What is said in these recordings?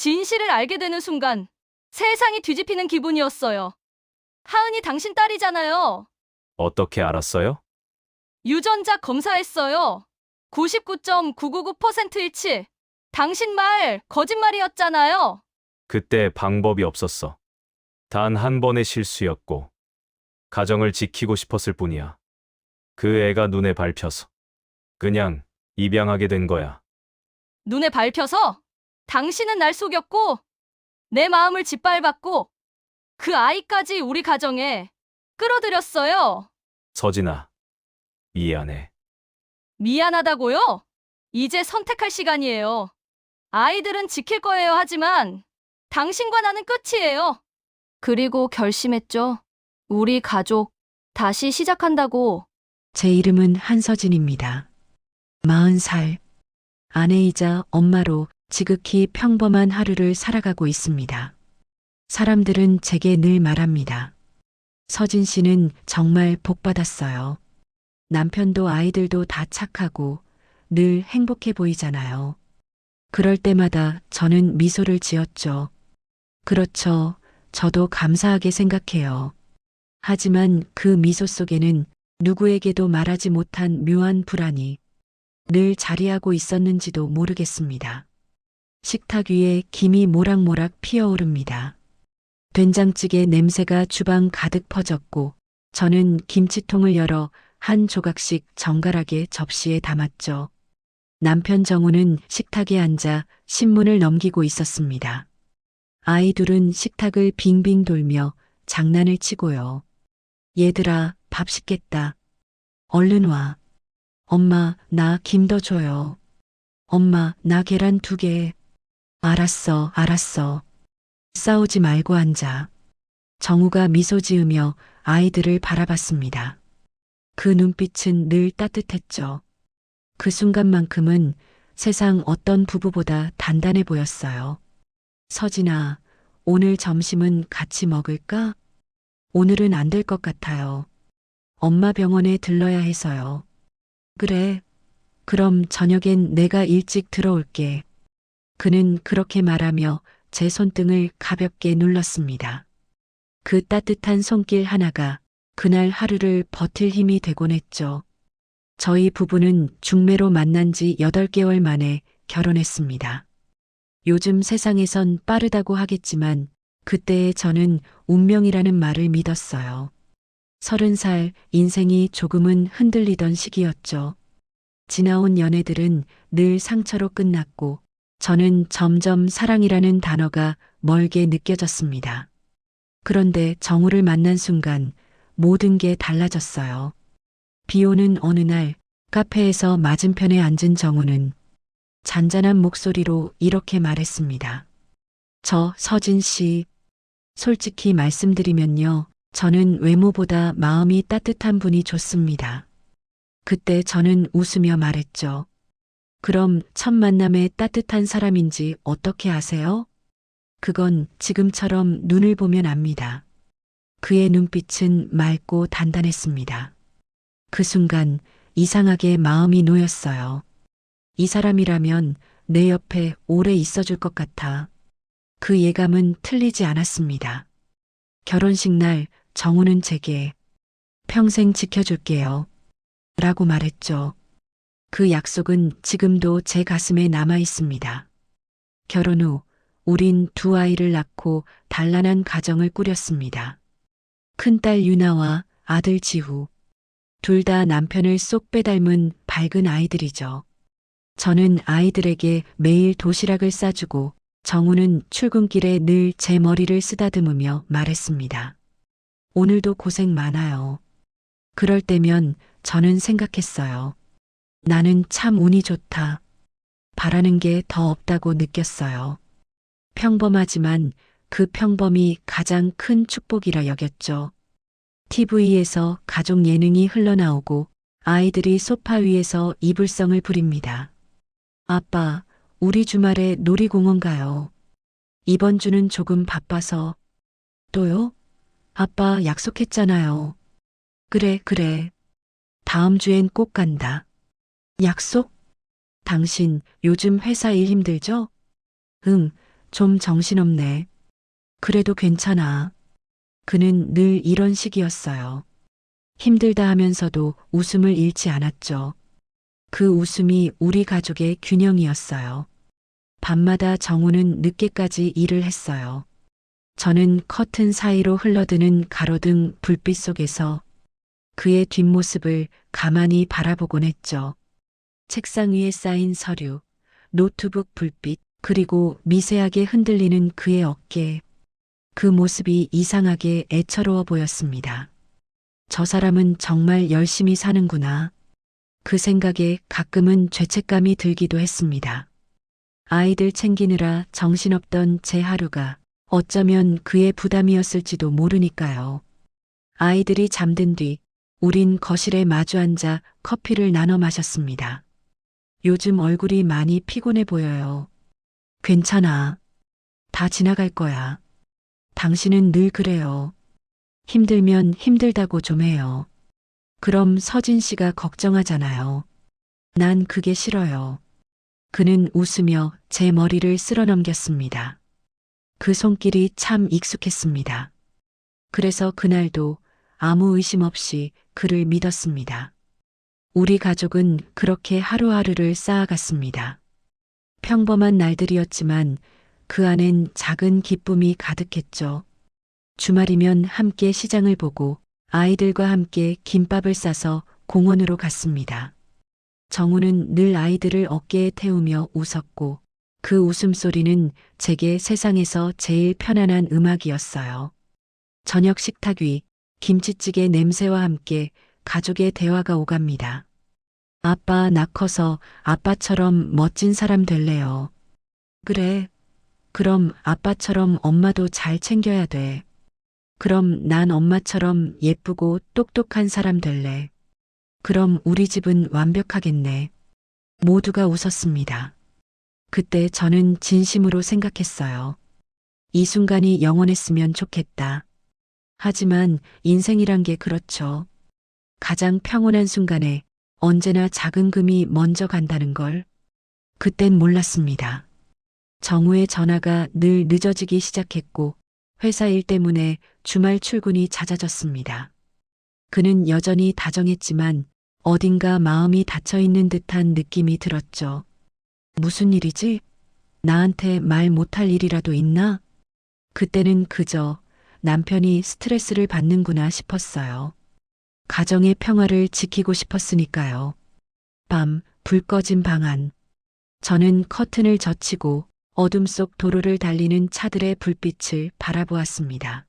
진실을 알게 되는 순간 세상이 뒤집히는 기분이었어요. 하은이 당신 딸이잖아요. 어떻게 알았어요? 유전자 검사했어요. 99.999% 일치. 당신 말 거짓말이었잖아요. 그때 방법이 없었어. 단 한 번의 실수였고, 가정을 지키고 싶었을 뿐이야. 그 애가 눈에 밟혀서. 그냥 입양하게 된 거야. 눈에 밟혀서 당신은 날 속였고 내 마음을 짓밟았고 그 아이까지 우리 가정에 끌어들였어요. 서진아, 미안해. 미안하다고요? 이제 선택할 시간이에요. 아이들은 지킬 거예요 하지만 당신과 나는 끝이에요. 그리고 결심했죠. 우리 가족 다시 시작한다고. 제 이름은 한서진입니다. 40살, 아내이자 엄마로 지극히 평범한 하루를 살아가고 있습니다. 사람들은 제게 늘 말합니다. 서진 씨는 정말 복 받았어요. 남편도 아이들도 다 착하고 늘 행복해 보이잖아요. 그럴 때마다 저는 미소를 지었죠. 그렇죠. 저도 감사하게 생각해요. 하지만 그 미소 속에는 누구에게도 말하지 못한 묘한 불안이 늘 자리하고 있었는지도 모르겠습니다. 식탁 위에 김이 모락모락 피어오릅니다. 된장찌개 냄새가 주방 가득 퍼졌고 저는 김치통을 열어 한 조각씩 정갈하게 접시에 담았죠. 남편 정우는 식탁에 앉아 신문을 넘기고 있었습니다. 아이 둘은 식탁을 빙빙 돌며 장난을 치고요. 얘들아, 밥 식겠다. 얼른 와. 엄마, 나 김 더 줘요. 엄마, 나 계란 2개. 알았어, 알았어. 싸우지 말고 앉아. 정우가 미소 지으며 아이들을 바라봤습니다. 그 눈빛은 늘 따뜻했죠. 그 순간만큼은 세상 어떤 부부보다 단단해 보였어요. 서진아, 오늘 점심은 같이 먹을까? 오늘은 안 될 것 같아요. 엄마 병원에 들러야 해서요. 그래. 그럼 저녁엔 내가 일찍 들어올게. 그는 그렇게 말하며 제 손등을 가볍게 눌렀습니다. 그 따뜻한 손길 하나가 그날 하루를 버틸 힘이 되곤 했죠. 저희 부부는 중매로 만난 지 8개월 만에 결혼했습니다. 요즘 세상에선 빠르다고 하겠지만 그때의 저는 운명이라는 말을 믿었어요. 30살 인생이 조금은 흔들리던 시기였죠. 지나온 연애들은 늘 상처로 끝났고 저는 점점 사랑이라는 단어가 멀게 느껴졌습니다. 그런데 정우를 만난 순간 모든 게 달라졌어요. 비 오는 어느 날 카페에서 맞은편에 앉은 정우는 잔잔한 목소리로 이렇게 말했습니다. 저 서진 씨, 솔직히 말씀드리면요. 저는 외모보다 마음이 따뜻한 분이 좋습니다. 그때 저는 웃으며 말했죠. 그럼 첫 만남에 따뜻한 사람인지 어떻게 아세요? 그건 지금처럼 눈을 보면 압니다. 그의 눈빛은 맑고 단단했습니다. 그 순간 이상하게 마음이 놓였어요. 이 사람이라면 내 옆에 오래 있어줄 것 같아. 그 예감은 틀리지 않았습니다. 결혼식 날 정우는 제게 평생 지켜줄게요. 라고 말했죠. 그 약속은 지금도 제 가슴에 남아 있습니다. 결혼 후 우린 2아이를 낳고 단란한 가정을 꾸렸습니다. 큰딸 유나와 아들 지후. 둘 다 남편을 쏙 빼닮은 밝은 아이들이죠. 저는 아이들에게 매일 도시락을 싸주고 정우는 출근길에 늘 제 머리를 쓰다듬으며 말했습니다. 오늘도 고생 많아요. 그럴 때면 저는 생각했어요. 나는 참 운이 좋다. 바라는 게 더 없다고 느꼈어요. 평범하지만 그 평범이 가장 큰 축복이라 여겼죠. TV에서 가족 예능이 흘러나오고 아이들이 소파 위에서 이불성을 부립니다. 아빠, 우리 주말에 놀이공원 가요. 이번 주는 조금 바빠서. 또요? 아빠 약속했잖아요. 그래, 그래. 다음 주엔 꼭 간다. 약속? 당신 요즘 회사 일 힘들죠? 응, 좀 정신없네. 그래도 괜찮아. 그는 늘 이런 식이었어요. 힘들다 하면서도 웃음을 잃지 않았죠. 그 웃음이 우리 가족의 균형이었어요. 밤마다 정우는 늦게까지 일을 했어요. 저는 커튼 사이로 흘러드는 가로등 불빛 속에서 그의 뒷모습을 가만히 바라보곤 했죠. 책상 위에 쌓인 서류, 노트북 불빛, 그리고 미세하게 흔들리는 그의 어깨. 그 모습이 이상하게 애처로워 보였습니다. 저 사람은 정말 열심히 사는구나. 그 생각에 가끔은 죄책감이 들기도 했습니다. 아이들 챙기느라 정신없던 제 하루가 어쩌면 그의 부담이었을지도 모르니까요. 아이들이 잠든 뒤 우린 거실에 마주 앉아 커피를 나눠 마셨습니다. 요즘 얼굴이 많이 피곤해 보여요. 괜찮아. 다 지나갈 거야. 당신은 늘 그래요. 힘들면 힘들다고 좀 해요. 그럼 서진 씨가 걱정하잖아요. 난 그게 싫어요. 그는 웃으며 제 머리를 쓸어 넘겼습니다. 그 손길이 참 익숙했습니다. 그래서 그날도 아무 의심 없이 그를 믿었습니다. 우리 가족은 그렇게 하루하루를 쌓아갔습니다. 평범한 날들이었지만 그 안엔 작은 기쁨이 가득했죠. 주말이면 함께 시장을 보고 아이들과 함께 김밥을 싸서 공원으로 갔습니다. 정우는 늘 아이들을 어깨에 태우며 웃었고 그 웃음소리는 제게 세상에서 제일 편안한 음악이었어요. 저녁 식탁 위 김치찌개 냄새와 함께 가족의 대화가 오갑니다. 아빠 나 커서 아빠처럼 멋진 사람 될래요. 그래. 그럼 아빠처럼 엄마도 잘 챙겨야 돼. 그럼 난 엄마처럼 예쁘고 똑똑한 사람 될래. 그럼 우리 집은 완벽하겠네. 모두가 웃었습니다. 그때 저는 진심으로 생각했어요. 이 순간이 영원했으면 좋겠다. 하지만 인생이란 게 그렇죠. 가장 평온한 순간에 언제나 작은 금이 먼저 간다는 걸. 그땐 몰랐습니다. 정우의 전화가 늘 늦어지기 시작했고 회사 일 때문에 주말 출근이 잦아졌습니다. 그는 여전히 다정했지만 어딘가 마음이 닫혀있는 듯한 느낌이 들었죠. 무슨 일이지? 나한테 말 못할 일이라도 있나? 그때는 그저 남편이 스트레스를 받는구나 싶었어요. 가정의 평화를 지키고 싶었으니까요. 밤, 불 꺼진 방 안. 저는 커튼을 젖히고 어둠 속 도로를 달리는 차들의 불빛을 바라보았습니다.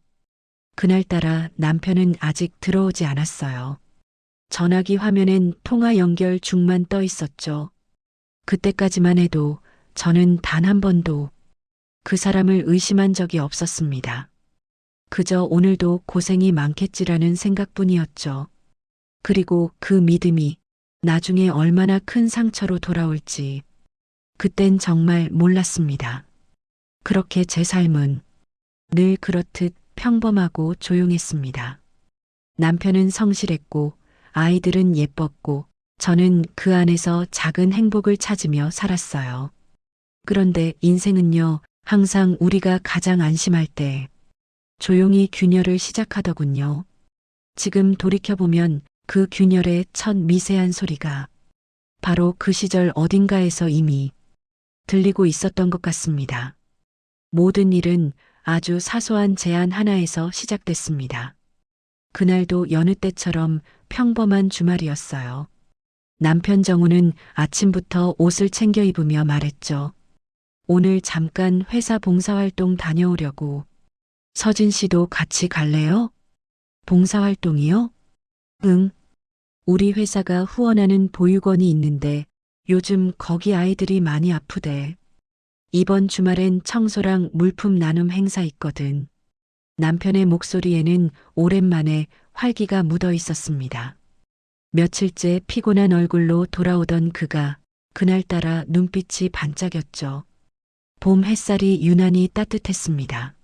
그날따라 남편은 아직 들어오지 않았어요. 전화기 화면엔 통화 연결 중만 떠 있었죠. 그때까지만 해도 저는 단 한 번도 그 사람을 의심한 적이 없었습니다. 그저 오늘도 고생이 많겠지라는 생각뿐이었죠. 그리고 그 믿음이 나중에 얼마나 큰 상처로 돌아올지 그땐 정말 몰랐습니다. 그렇게 제 삶은 늘 그렇듯 평범하고 조용했습니다. 남편은 성실했고 아이들은 예뻤고 저는 그 안에서 작은 행복을 찾으며 살았어요. 그런데 인생은요, 항상 우리가 가장 안심할 때 조용히 균열을 시작하더군요. 지금 돌이켜보면 그 균열의 첫 미세한 소리가 바로 그 시절 어딘가에서 이미 들리고 있었던 것 같습니다. 모든 일은 아주 사소한 제안 하나에서 시작됐습니다. 그날도 여느 때처럼 평범한 주말이었어요. 남편 정우는 아침부터 옷을 챙겨 입으며 말했죠. 오늘 잠깐 회사 봉사활동 다녀오려고. 서진 씨도 같이 갈래요? 봉사활동이요? 응. 우리 회사가 후원하는 보육원이 있는데 요즘 거기 아이들이 많이 아프대. 이번 주말엔 청소랑 물품 나눔 행사 있거든. 남편의 목소리에는 오랜만에 활기가 묻어 있었습니다. 며칠째 피곤한 얼굴로 돌아오던 그가 그날따라 눈빛이 반짝였죠. 봄 햇살이 유난히 따뜻했습니다.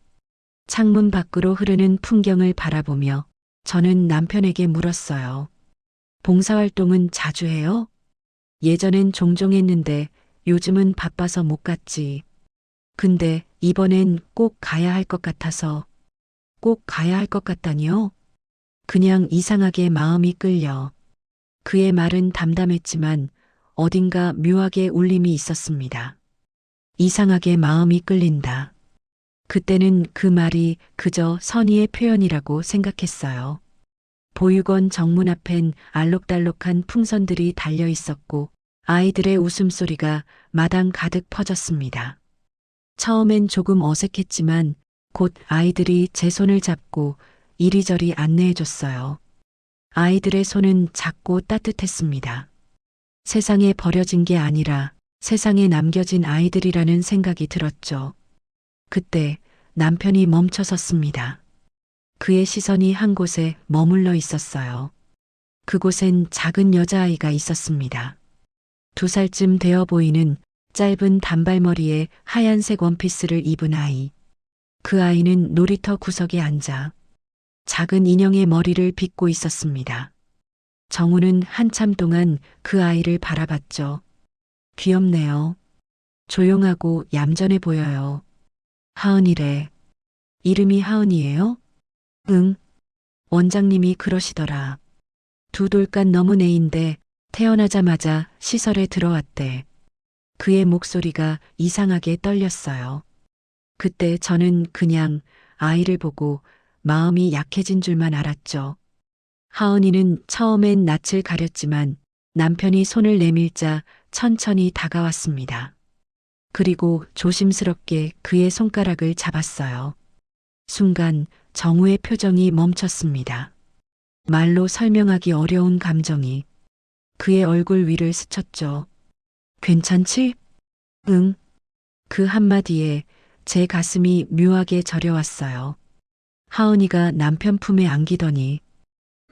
창문 밖으로 흐르는 풍경을 바라보며 저는 남편에게 물었어요. 봉사활동은 자주 해요? 예전엔 종종 했는데 요즘은 바빠서 못 갔지. 근데 이번엔 꼭 가야 할 것 같아서. 꼭 가야 할 것 같다니요? 그냥 이상하게 마음이 끌려. 그의 말은 담담했지만 어딘가 묘하게 울림이 있었습니다. 이상하게 마음이 끌린다. 그때는 그 말이 그저 선의의 표현이라고 생각했어요. 보육원 정문 앞엔 알록달록한 풍선들이 달려 있었고 아이들의 웃음소리가 마당 가득 퍼졌습니다. 처음엔 조금 어색했지만 곧 아이들이 제 손을 잡고 이리저리 안내해줬어요. 아이들의 손은 작고 따뜻했습니다. 세상에 버려진 게 아니라 세상에 남겨진 아이들이라는 생각이 들었죠. 그때 남편이 멈춰섰습니다. 그의 시선이 한 곳에 머물러 있었어요. 그곳엔 작은 여자아이가 있었습니다. 2살쯤 되어 보이는 짧은 단발머리에 하얀색 원피스를 입은 아이. 그 아이는 놀이터 구석에 앉아 작은 인형의 머리를 빗고 있었습니다. 정우는 한참 동안 그 아이를 바라봤죠. 귀엽네요. 조용하고 얌전해 보여요. 하은이래. 이름이 하은이에요? 응. 원장님이 그러시더라. 2돌간 넘은 애인데 태어나자마자 시설에 들어왔대. 그의 목소리가 이상하게 떨렸어요. 그때 저는 그냥 아이를 보고 마음이 약해진 줄만 알았죠. 하은이는 처음엔 낯을 가렸지만 남편이 손을 내밀자 천천히 다가왔습니다. 그리고 조심스럽게 그의 손가락을 잡았어요. 순간 정우의 표정이 멈췄습니다. 말로 설명하기 어려운 감정이 그의 얼굴 위를 스쳤죠. 괜찮지? 응. 그 한마디에 제 가슴이 묘하게 저려왔어요. 하은이가 남편 품에 안기더니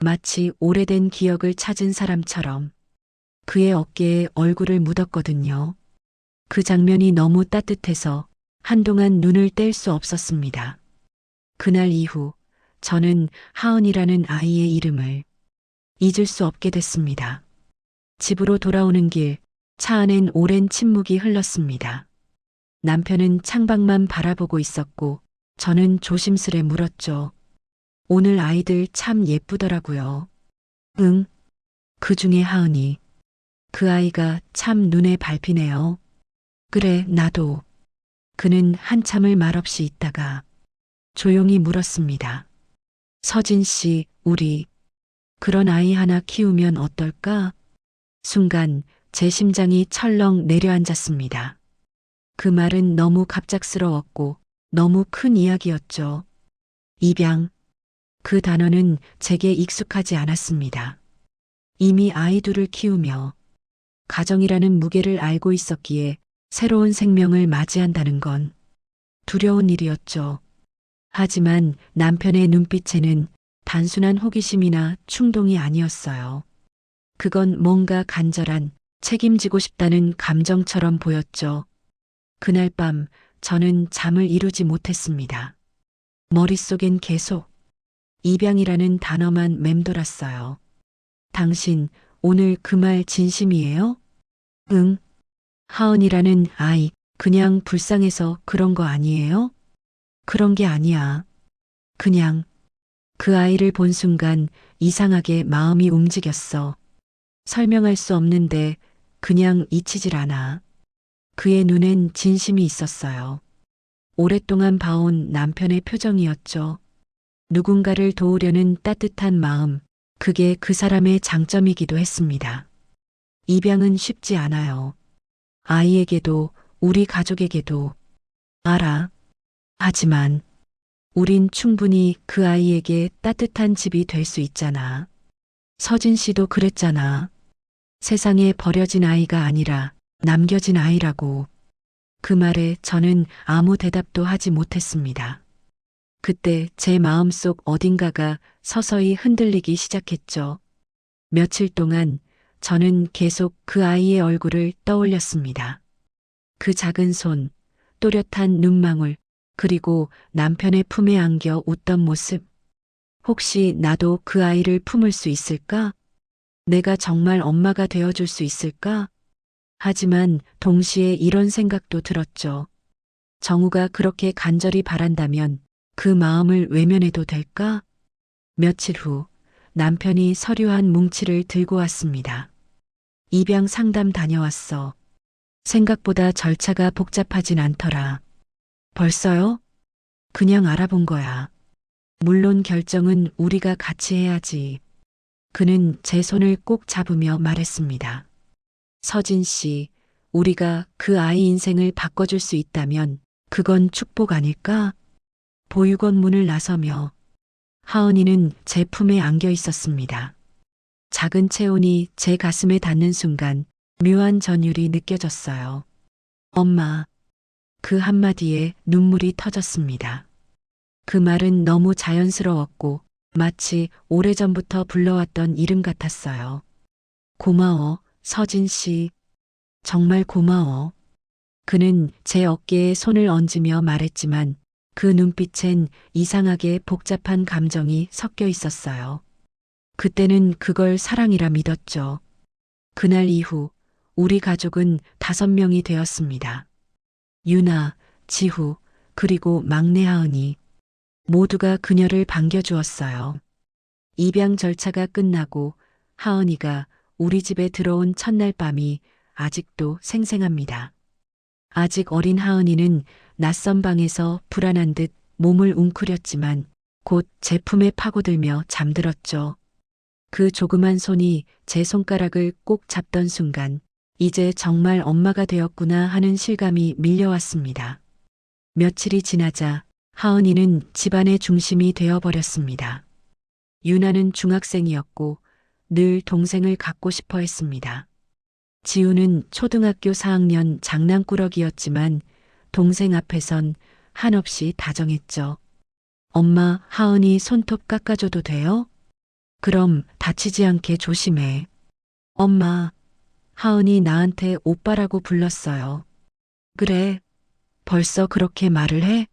마치 오래된 기억을 찾은 사람처럼 그의 어깨에 얼굴을 묻었거든요. 그 장면이 너무 따뜻해서 한동안 눈을 뗄 수 없었습니다. 그날 이후 저는 하은이라는 아이의 이름을 잊을 수 없게 됐습니다. 집으로 돌아오는 길, 차 안엔 오랜 침묵이 흘렀습니다. 남편은 창밖만 바라보고 있었고 저는 조심스레 물었죠. 오늘 아이들 참 예쁘더라고요. 응. 그 중에 하은이. 그 아이가 참 눈에 밟히네요. 그래, 나도. 그는 한참을 말없이 있다가 조용히 물었습니다. 서진 씨, 우리 그런 아이 하나 키우면 어떨까? 순간 제 심장이 철렁 내려앉았습니다. 그 말은 너무 갑작스러웠고 너무 큰 이야기였죠. 입양. 그 단어는 제게 익숙하지 않았습니다. 이미 아이 둘을 키우며 가정이라는 무게를 알고 있었기에 새로운 생명을 맞이한다는 건 두려운 일이었죠. 하지만 남편의 눈빛에는 단순한 호기심이나 충동이 아니었어요. 그건 뭔가 간절한 책임지고 싶다는 감정처럼 보였죠. 그날 밤 저는 잠을 이루지 못했습니다. 머릿속엔 계속 입양이라는 단어만 맴돌았어요. 당신 오늘 그 말 진심이에요? 응. 하은이라는 아이 그냥 불쌍해서 그런 거 아니에요? 그런 게 아니야. 그냥 그 아이를 본 순간 이상하게 마음이 움직였어. 설명할 수 없는데 그냥 잊히질 않아. 그의 눈엔 진심이 있었어요. 오랫동안 봐온 남편의 표정이었죠. 누군가를 도우려는 따뜻한 마음, 그게 그 사람의 장점이기도 했습니다. 입양은 쉽지 않아요. 아이에게도 우리 가족에게도. 알아. 하지만 우린 충분히 그 아이에게 따뜻한 집이 될 수 있잖아. 서진 씨도 그랬잖아. 세상에 버려진 아이가 아니라 남겨진 아이라고. 그 말에 저는 아무 대답도 하지 못했습니다. 그때 제 마음속 어딘가가 서서히 흔들리기 시작했죠. 며칠 동안 저는 계속 그 아이의 얼굴을 떠올렸습니다. 그 작은 손, 또렷한 눈망울, 그리고 남편의 품에 안겨 웃던 모습. 혹시 나도 그 아이를 품을 수 있을까? 내가 정말 엄마가 되어줄 수 있을까? 하지만 동시에 이런 생각도 들었죠. 정우가 그렇게 간절히 바란다면 그 마음을 외면해도 될까? 며칠 후 남편이 서류 한 뭉치를 들고 왔습니다. 입양 상담 다녀왔어. 생각보다 절차가 복잡하진 않더라. 벌써요? 그냥 알아본 거야. 물론 결정은 우리가 같이 해야지. 그는 제 손을 꼭 잡으며 말했습니다. 서진 씨, 우리가 그 아이 인생을 바꿔줄 수 있다면 그건 축복 아닐까? 보육원 문을 나서며 하은이는 제 품에 안겨 있었습니다. 작은 체온이 제 가슴에 닿는 순간 묘한 전율이 느껴졌어요. 엄마. 그 한마디에 눈물이 터졌습니다. 그 말은 너무 자연스러웠고 마치 오래전부터 불러왔던 이름 같았어요. 고마워, 서진 씨. 정말 고마워. 그는 제 어깨에 손을 얹으며 말했지만 그 눈빛엔 이상하게 복잡한 감정이 섞여 있었어요. 그때는 그걸 사랑이라 믿었죠. 그날 이후 우리 가족은 5명이 되었습니다. 유나, 지후, 그리고 막내 하은이. 모두가 그녀를 반겨주었어요. 입양 절차가 끝나고 하은이가 우리 집에 들어온 첫날 밤이 아직도 생생합니다. 아직 어린 하은이는 낯선 방에서 불안한 듯 몸을 웅크렸지만 곧 제 품에 파고들며 잠들었죠. 그 조그만 손이 제 손가락을 꼭 잡던 순간 이제 정말 엄마가 되었구나 하는 실감이 밀려왔습니다. 며칠이 지나자 하은이는 집안의 중심이 되어버렸습니다. 유나는 중학생이었고 늘 동생을 갖고 싶어 했습니다. 지우는 초등학교 4학년 장난꾸러기였지만 동생 앞에선 한없이 다정했죠. 엄마, 하은이 손톱 깎아줘도 돼요? 그럼 다치지 않게 조심해. 엄마, 하은이 나한테 오빠라고 불렀어요. 그래, 벌써 그렇게 말을 해?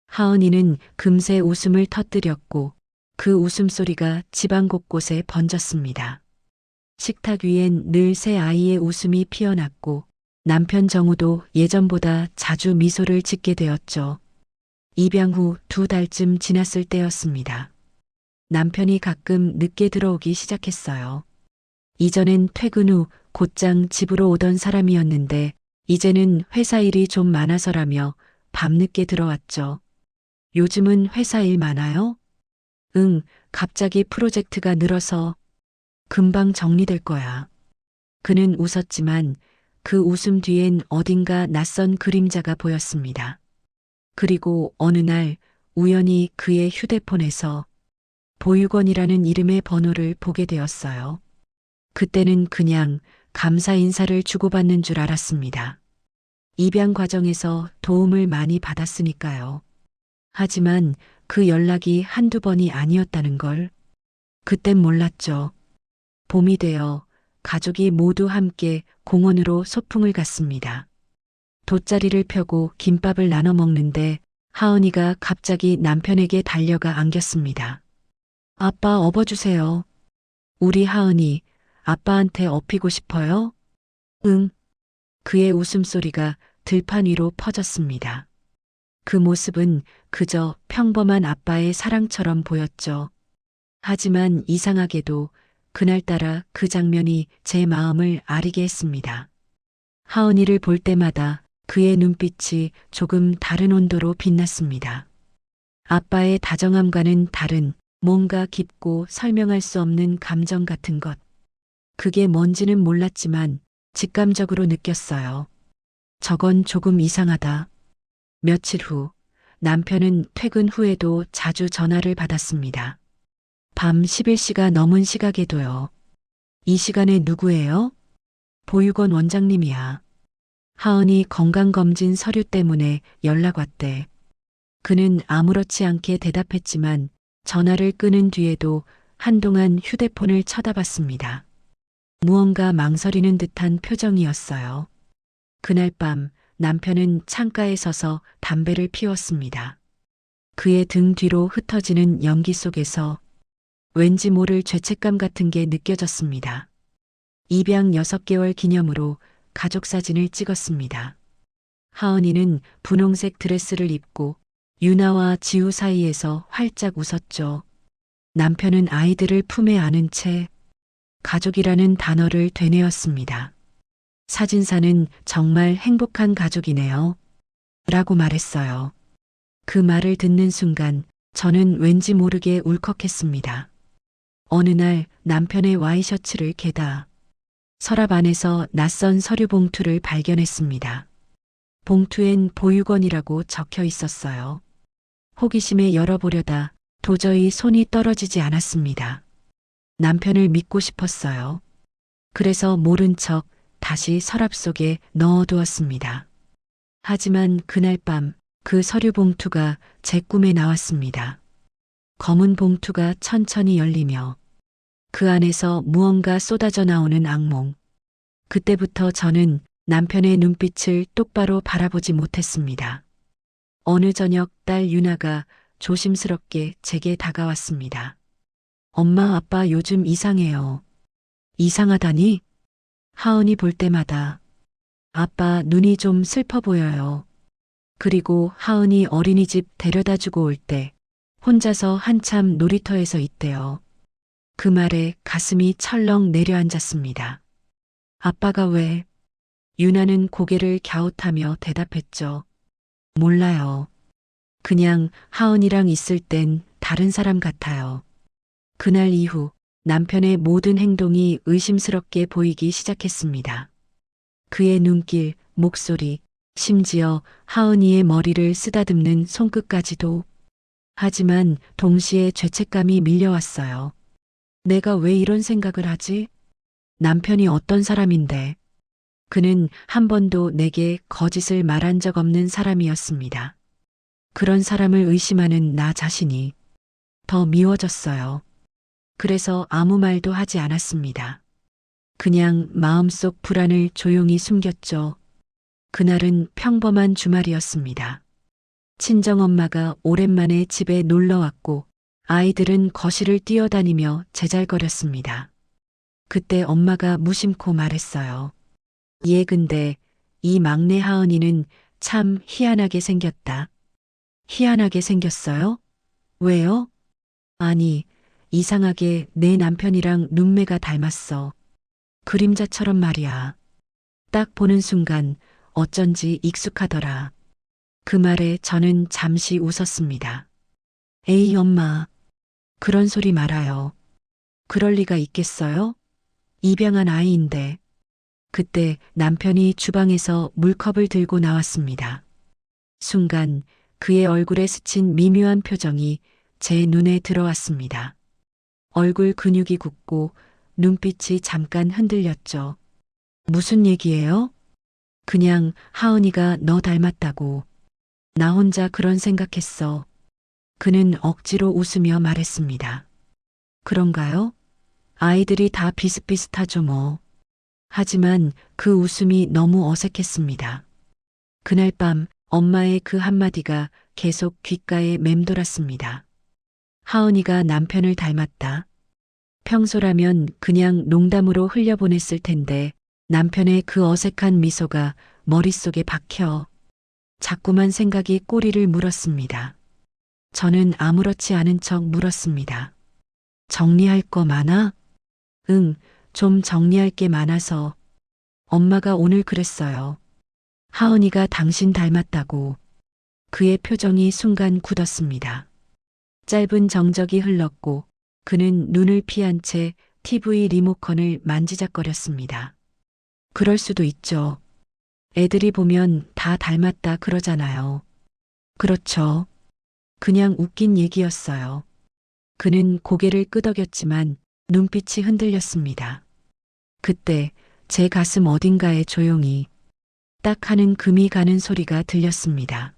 하은이는 금세 웃음을 터뜨렸고 그 웃음소리가 집안 곳곳에 번졌습니다. 식탁 위엔 늘 새 아이의 웃음이 피어났고 남편 정우도 예전보다 자주 미소를 짓게 되었죠. 입양 후 2달쯤 지났을 때였습니다. 남편이 가끔 늦게 들어오기 시작했어요. 이전엔 퇴근 후 곧장 집으로 오던 사람이었는데 이제는 회사 일이 좀 많아서라며 밤늦게 들어왔죠. 요즘은 회사 일 많아요? 응, 갑자기 프로젝트가 늘어서 금방 정리될 거야. 그는 웃었지만 그 웃음 뒤엔 어딘가 낯선 그림자가 보였습니다. 그리고 어느 날 우연히 그의 휴대폰에서 보육원이라는 이름의 번호를 보게 되었어요. 그때는 그냥 감사 인사를 주고받는 줄 알았습니다. 입양 과정에서 도움을 많이 받았으니까요. 하지만 그 연락이 한두 번이 아니었다는 걸 그땐 몰랐죠. 봄이 되어 가족이 모두 함께 공원으로 소풍을 갔습니다. 돗자리를 펴고 김밥을 나눠 먹는데 하은이가 갑자기 남편에게 달려가 안겼습니다. 아빠 업어주세요. 우리 하은이 아빠한테 업히고 싶어요? 응. 그의 웃음소리가 들판 위로 퍼졌습니다. 그 모습은 그저 평범한 아빠의 사랑처럼 보였죠. 하지만 이상하게도 그날따라 그 장면이 제 마음을 아리게 했습니다. 하은이를 볼 때마다 그의 눈빛이 조금 다른 온도로 빛났습니다. 아빠의 다정함과는 다른 뭔가 깊고 설명할 수 없는 감정 같은 것. 그게 뭔지는 몰랐지만 직감적으로 느꼈어요. 저건 조금 이상하다. 며칠 후 남편은 퇴근 후에도 자주 전화를 받았습니다. 밤 11시가 넘은 시각에도요. 이 시간에 누구예요? 보육원 원장님이야. 하은이 건강검진 서류 때문에 연락 왔대. 그는 아무렇지 않게 대답했지만 전화를 끊은 뒤에도 한동안 휴대폰을 쳐다봤습니다. 무언가 망설이는 듯한 표정이었어요. 그날 밤 남편은 창가에 서서 담배를 피웠습니다. 그의 등 뒤로 흩어지는 연기 속에서 왠지 모를 죄책감 같은 게 느껴졌습니다. 입양 6개월 기념으로 가족 사진을 찍었습니다. 하은이는 분홍색 드레스를 입고 유나와 지우 사이에서 활짝 웃었죠. 남편은 아이들을 품에 안은 채 가족이라는 단어를 되뇌었습니다. 사진사는 정말 행복한 가족이네요. 라고 말했어요. 그 말을 듣는 순간 저는 왠지 모르게 울컥했습니다. 어느 날 남편의 와이셔츠를 개다 서랍 안에서 낯선 서류 봉투를 발견했습니다. 봉투엔 보육원이라고 적혀 있었어요. 호기심에 열어보려다 도저히 손이 떨어지지 않았습니다. 남편을 믿고 싶었어요. 그래서 모른 척 다시 서랍 속에 넣어두었습니다. 하지만 그날 밤 그 서류 봉투가 제 꿈에 나왔습니다. 검은 봉투가 천천히 열리며 그 안에서 무언가 쏟아져 나오는 악몽. 그때부터 저는 남편의 눈빛을 똑바로 바라보지 못했습니다. 어느 저녁 딸 유나가 조심스럽게 제게 다가왔습니다. 엄마, 아빠 요즘 이상해요. 이상하다니? 하은이 볼 때마다 아빠 눈이 좀 슬퍼 보여요. 그리고 하은이 어린이집 데려다 주고 올 때 혼자서 한참 놀이터에서 있대요. 그 말에 가슴이 철렁 내려앉았습니다. 아빠가 왜? 유나는 고개를 갸웃하며 대답했죠. 몰라요. 그냥 하은이랑 있을 땐 다른 사람 같아요. 그날 이후 남편의 모든 행동이 의심스럽게 보이기 시작했습니다. 그의 눈길, 목소리, 심지어 하은이의 머리를 쓰다듬는 손끝까지도. 하지만 동시에 죄책감이 밀려왔어요. 내가 왜 이런 생각을 하지? 남편이 어떤 사람인데? 그는 한 번도 내게 거짓을 말한 적 없는 사람이었습니다. 그런 사람을 의심하는 나 자신이 더 미워졌어요. 그래서 아무 말도 하지 않았습니다. 그냥 마음속 불안을 조용히 숨겼죠. 그날은 평범한 주말이었습니다. 친정엄마가 오랜만에 집에 놀러 왔고 아이들은 거실을 뛰어다니며 제잘거렸습니다. 그때 엄마가 무심코 말했어요. 얘 근데 이 막내 하은이는 참 희한하게 생겼다. 희한하게 생겼어요? 왜요? 아니, 이상하게 내 남편이랑 눈매가 닮았어. 그림자처럼 말이야. 딱 보는 순간 어쩐지 익숙하더라. 그 말에 저는 잠시 웃었습니다. 에이, 엄마. 그런 소리 말아요. 그럴 리가 있겠어요? 입양한 아이인데. 그때 남편이 주방에서 물컵을 들고 나왔습니다. 순간 그의 얼굴에 스친 미묘한 표정이 제 눈에 들어왔습니다. 얼굴 근육이 굳고 눈빛이 잠깐 흔들렸죠. 무슨 얘기예요? 그냥 하은이가 너 닮았다고. 나 혼자 그런 생각했어. 그는 억지로 웃으며 말했습니다. 그런가요? 아이들이 다 비슷비슷하죠 뭐. 하지만 그 웃음이 너무 어색했습니다. 그날 밤 엄마의 그 한마디가 계속 귓가에 맴돌았습니다. 하은이가 남편을 닮았다. 평소라면 그냥 농담으로 흘려보냈을 텐데 남편의 그 어색한 미소가 머릿속에 박혀 자꾸만 생각이 꼬리를 물었습니다. 저는 아무렇지 않은 척 물었습니다. 정리할 거 많아? 응, 좀 정리할 게 많아서. 엄마가 오늘 그랬어요. 하은이가 당신 닮았다고. 그의 표정이 순간 굳었습니다. 짧은 정적이 흘렀고 그는 눈을 피한 채 TV 리모컨을 만지작거렸습니다. 그럴 수도 있죠. 애들이 보면 다 닮았다 그러잖아요. 그렇죠. 그냥 웃긴 얘기였어요. 그는 고개를 끄덕였지만 눈빛이 흔들렸습니다. 그때 제 가슴 어딘가에 조용히 딱 하는 금이 가는 소리가 들렸습니다.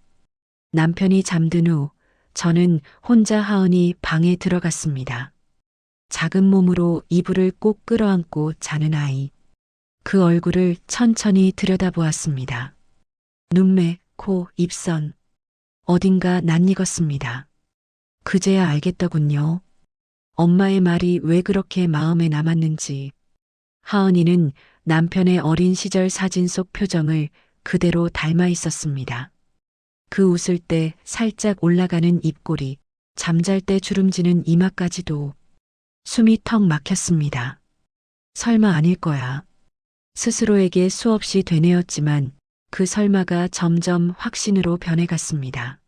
남편이 잠든 후 저는 혼자 하은이 방에 들어갔습니다. 작은 몸으로 이불을 꼭 끌어안고 자는 아이. 그 얼굴을 천천히 들여다보았습니다. 눈매, 코, 입선. 어딘가 낯익었습니다. 그제야 알겠더군요. 엄마의 말이 왜 그렇게 마음에 남았는지. 하은이는 남편의 어린 시절 사진 속 표정을 그대로 닮아 있었습니다. 그 웃을 때 살짝 올라가는 입꼬리, 잠잘 때 주름지는 이마까지도 숨이 턱 막혔습니다. 설마 아닐 거야. 스스로에게 수없이 되뇌었지만 그 설마가 점점 확신으로 변해갔습니다.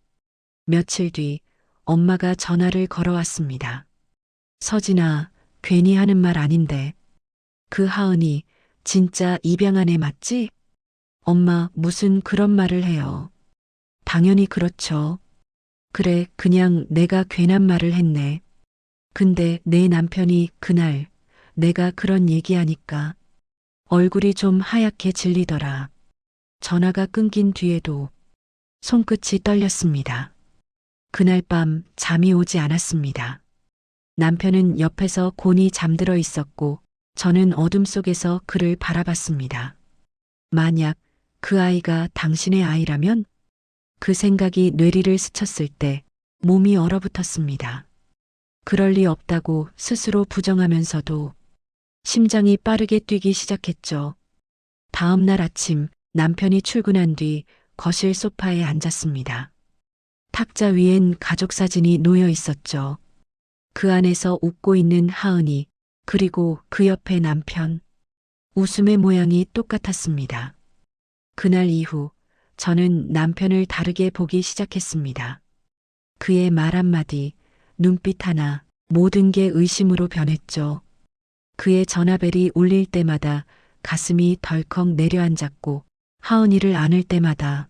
며칠 뒤 엄마가 전화를 걸어왔습니다. 서진아, 괜히 하는 말 아닌데. 그 하은이 진짜 입양한 애 맞지? 엄마, 무슨 그런 말을 해요. 당연히 그렇죠. 그래, 그냥 내가 괜한 말을 했네. 근데 내 남편이 그날 내가 그런 얘기하니까 얼굴이 좀 하얗게 질리더라. 전화가 끊긴 뒤에도 손끝이 떨렸습니다. 그날 밤 잠이 오지 않았습니다. 남편은 옆에서 곤히 잠들어 있었고 저는 어둠 속에서 그를 바라봤습니다. 만약 그 아이가 당신의 아이라면? 그 생각이 뇌리를 스쳤을 때 몸이 얼어붙었습니다. 그럴 리 없다고 스스로 부정하면서도 심장이 빠르게 뛰기 시작했죠. 다음 날 아침 남편이 출근한 뒤 거실 소파에 앉았습니다. 탁자 위엔 가족 사진이 놓여 있었죠. 그 안에서 웃고 있는 하은이, 그리고 그 옆에 남편. 웃음의 모양이 똑같았습니다. 그날 이후 저는 남편을 다르게 보기 시작했습니다. 그의 말 한마디, 눈빛 하나, 모든 게 의심으로 변했죠. 그의 전화벨이 울릴 때마다 가슴이 덜컥 내려앉았고 하은이를 안을 때마다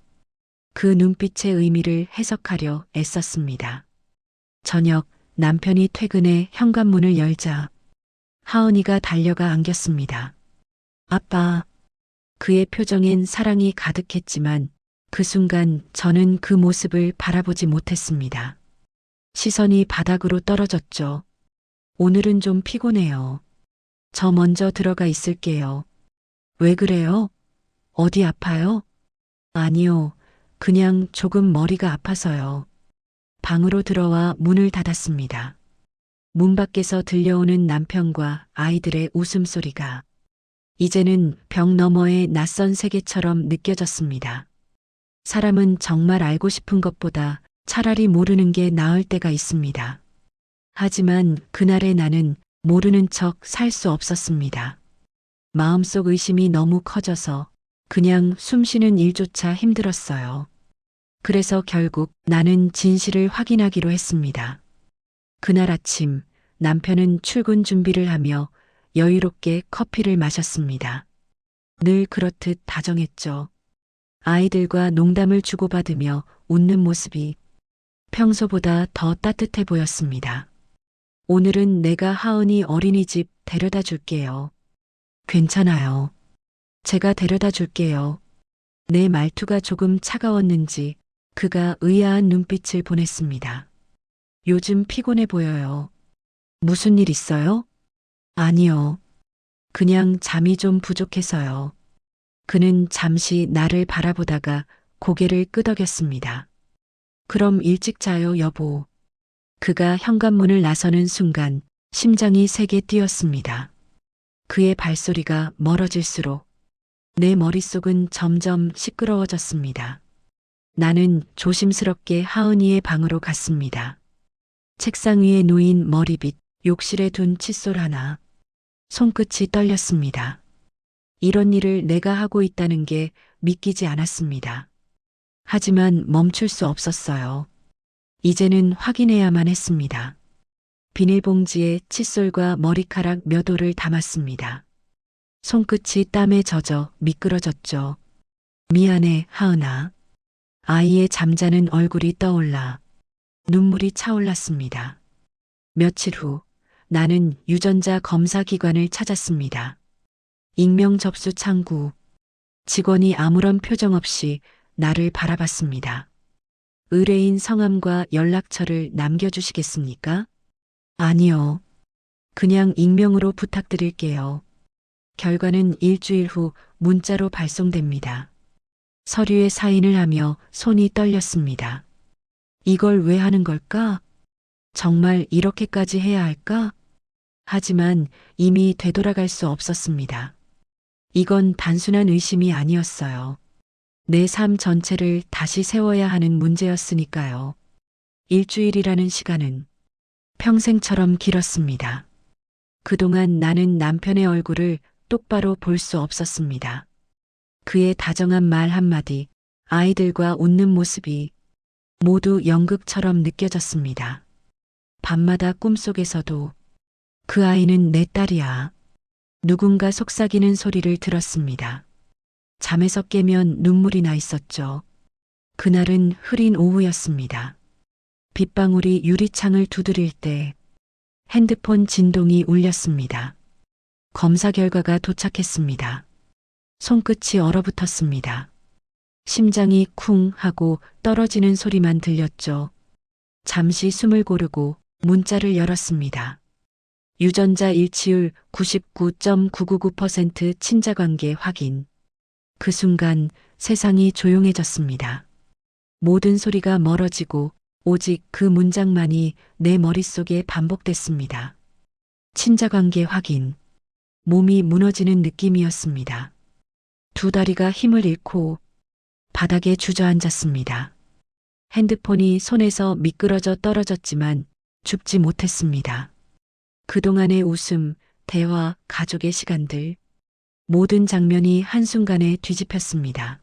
그 눈빛의 의미를 해석하려 애썼습니다. 저녁 남편이 퇴근해 현관문을 열자 하은이가 달려가 안겼습니다. 아빠. 그의 표정엔 사랑이 가득했지만 그 순간 저는 그 모습을 바라보지 못했습니다. 시선이 바닥으로 떨어졌죠. 오늘은 좀 피곤해요. 저 먼저 들어가 있을게요. 왜 그래요? 어디 아파요? 아니요. 그냥 조금 머리가 아파서요. 방으로 들어와 문을 닫았습니다. 문 밖에서 들려오는 남편과 아이들의 웃음소리가 이제는 벽 너머의 낯선 세계처럼 느껴졌습니다. 사람은 정말 알고 싶은 것보다 차라리 모르는 게 나을 때가 있습니다. 하지만 그날의 나는 모르는 척 살 수 없었습니다. 마음속 의심이 너무 커져서 그냥 숨 쉬는 일조차 힘들었어요. 그래서 결국 나는 진실을 확인하기로 했습니다. 그날 아침 남편은 출근 준비를 하며 여유롭게 커피를 마셨습니다. 늘 그렇듯 다정했죠. 아이들과 농담을 주고받으며 웃는 모습이 평소보다 더 따뜻해 보였습니다. 오늘은 내가 하은이 어린이집 데려다 줄게요. 괜찮아요. 제가 데려다 줄게요. 내 말투가 조금 차가웠는지 그가 의아한 눈빛을 보냈습니다. 요즘 피곤해 보여요. 무슨 일 있어요? 아니요. 그냥 잠이 좀 부족해서요. 그는 잠시 나를 바라보다가 고개를 끄덕였습니다. 그럼 일찍 자요, 여보. 그가 현관문을 나서는 순간 심장이 세게 뛰었습니다. 그의 발소리가 멀어질수록 내 머릿속은 점점 시끄러워졌습니다. 나는 조심스럽게 하은이의 방으로 갔습니다. 책상 위에 놓인 머리빗, 욕실에 둔 칫솔 하나. 손끝이 떨렸습니다. 이런 일을 내가 하고 있다는 게 믿기지 않았습니다. 하지만 멈출 수 없었어요. 이제는 확인해야만 했습니다. 비닐봉지에 칫솔과 머리카락 몇 올을 담았습니다. 손끝이 땀에 젖어 미끄러졌죠. 미안해, 하은아. 아이의 잠자는 얼굴이 떠올라 눈물이 차올랐습니다. 며칠 후 나는 유전자 검사 기관을 찾았습니다. 익명 접수 창구. 직원이 아무런 표정 없이 나를 바라봤습니다. 의뢰인 성함과 연락처를 남겨주시겠습니까? 아니요. 그냥 익명으로 부탁드릴게요. 결과는 일주일 후 문자로 발송됩니다. 서류에 사인을 하며 손이 떨렸습니다. 이걸 왜 하는 걸까? 정말 이렇게까지 해야 할까? 하지만 이미 되돌아갈 수 없었습니다. 이건 단순한 의심이 아니었어요. 내 삶 전체를 다시 세워야 하는 문제였으니까요. 일주일이라는 시간은 평생처럼 길었습니다. 그동안 나는 남편의 얼굴을 똑바로 볼 수 없었습니다. 그의 다정한 말 한마디, 아이들과 웃는 모습이 모두 연극처럼 느껴졌습니다. 밤마다 꿈속에서도 그 아이는 내 딸이야. 누군가 속삭이는 소리를 들었습니다. 잠에서 깨면 눈물이 나 있었죠. 그날은 흐린 오후였습니다. 빗방울이 유리창을 두드릴 때 핸드폰 진동이 울렸습니다. 검사 결과가 도착했습니다. 손끝이 얼어붙었습니다. 심장이 쿵 하고 떨어지는 소리만 들렸죠. 잠시 숨을 고르고 문자를 열었습니다. 유전자 일치율 99.999% 친자관계 확인. 그 순간 세상이 조용해졌습니다. 모든 소리가 멀어지고 오직 그 문장만이 내 머릿속에 반복됐습니다. 친자관계 확인. 몸이 무너지는 느낌이었습니다. 두 다리가 힘을 잃고 바닥에 주저앉았습니다. 핸드폰이 손에서 미끄러져 떨어졌지만 줍지 못했습니다. 그동안의 웃음, 대화, 가족의 시간들, 모든 장면이 한순간에 뒤집혔습니다.